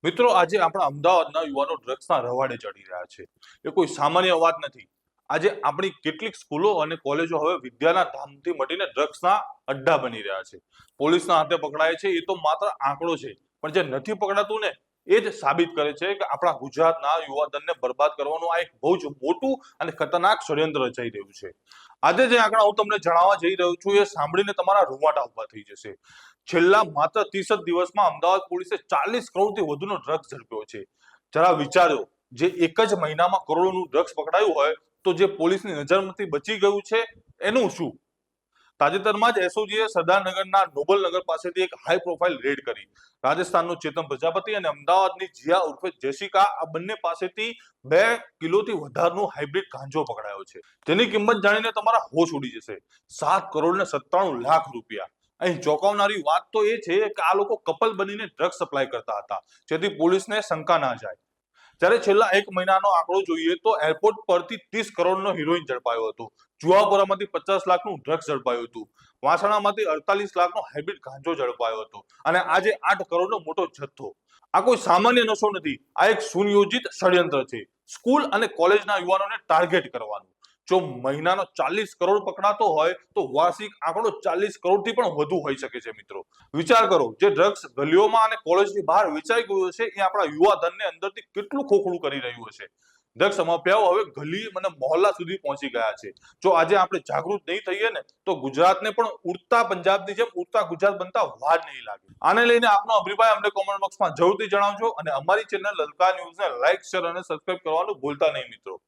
મિત્રો, આજે આપણા અમદાવાદના યુવાનો ડ્રગ્સના રવાડે ચડી રહ્યા છે. એ કોઈ સામાન્ય વાત નથી. આજે આપણી કેટલીક સ્કૂલો અને કોલેજો હવે વિદ્યાના ધામથી મટીને ડ્રગ્સના અડ્ડા બની રહ્યા છે. પોલીસના હાથે પકડાય છે એ તો માત્ર આંકડો છે, પણ જે નથી પકડાતું ને એ જ સાબિત કરે છે કે આપણા ગુજરાતના યુવાધનને બરબાદ કરવાનું આ એક બહુ જ મોટું અને ખતરનાક ષડયંત્ર રચાઈ રહ્યું છે. આજે જે આંકડા હું તમને જણાવવા જઈ રહ્યો છું એ સાંભળીને તમારા રૂંવાટા ઊભા થઈ જશે. છેલ્લા માત્ર 30 જ દિવસમાં અમદાવાદ પોલીસે 40 કરોડથી વધુનો ડ્રગ્સ ઝડપ્યો છે. જરા વિચારો, જે એક જ મહિનામાં કરોડોનું ડ્રગ્સ પકડાયું હોય તો જે પોલીસની નજરમાંથી બચી ગયું છે એનું શું? તાજેતરમાં જ એસઓજીએ સરદારનગરના નોબલ નગર પાસેથી એક હાઈ પ્રોફાઇલ રેડ કરી. રાજસ્થાનનું ચેતન પ્રજાપતિ અને અમદાવાદની જીયા ઉર્ફે જેસિકા, આ બંને પાસેથી 2 કિલોથી વધારનો હાઇબ્રિડ ગાંજો પકડાયો છે. તેની કિંમત જાણીને તમારા હોશ ઉડી જશે. 7 કરોડ ને 97 લાખ રૂપિયા. અહીં ચોંકાવનારી વાત તો એ છે કે આ લોકો કપલ બનીને ડ્રગ્સ સપ્લાય કરતા હતા, જેથી પોલીસને શંકા ના જાય. જ્યારે છેલ્લા 1 મહિનાનો આંકડો જોઈએ તો એરપોર્ટ પરથી 30 કરોડનો હિરોઈન ઝડપાયો હતો. જુહાપુરામાંથી 50 લાખનું ડ્રગ્સ ઝડપાયું હતું. વાસણામાંથી 48 લાખનો હાઇબ્રિડ ગાંજો ઝડપાયો હતો. અને આજે 8 કરોડનો મોટો જથ્થો. આ કોઈ સામાન્ય નશો નથી, આ એક સુનિયોજિત ષડયંત્ર છે. સ્કૂલ અને કોલેજના યુવાનોને ટાર્ગેટ કરવાનું. જો મહિનાનો 40 કરોડ પકડાતો હોય તો વાર્ષિક આંકડો 40 કરોડથી પણ વધુ હોઈ શકે છે. મિત્રો, વિચાર કરો, જે ડ્રગ્સ ગલીઓમાં અને કોલેજની બહાર વેચાઈ ગયું છે એ આપણા યુવા ધનને અંદરથી કેટલું ખોખલું કરી રહ્યું હશે. ડ્રગ્સ માફિયાઓ હવે ગલી અને મોહલ્લા સુધી પહોંચી ગયા છે. જો આજે આપણે જાગૃત નહીં થઈએ ને તો ગુજરાતને પણ ઉડતા પંજાબની જેમ ઉડતા ગુજરાત બનતા વાર નહીં લાગે. આને લઈને આપનો અભિપ્રાય અમને કોમેન્ટ બોક્સમાં જરૂરથી જણાવજો અને અમારી ચેનલ લલકા ન્યૂઝને લાઈક, શેર અને સબસ્ક્રાઇબ કરવાનું ભૂલતા નહીં મિત્રો.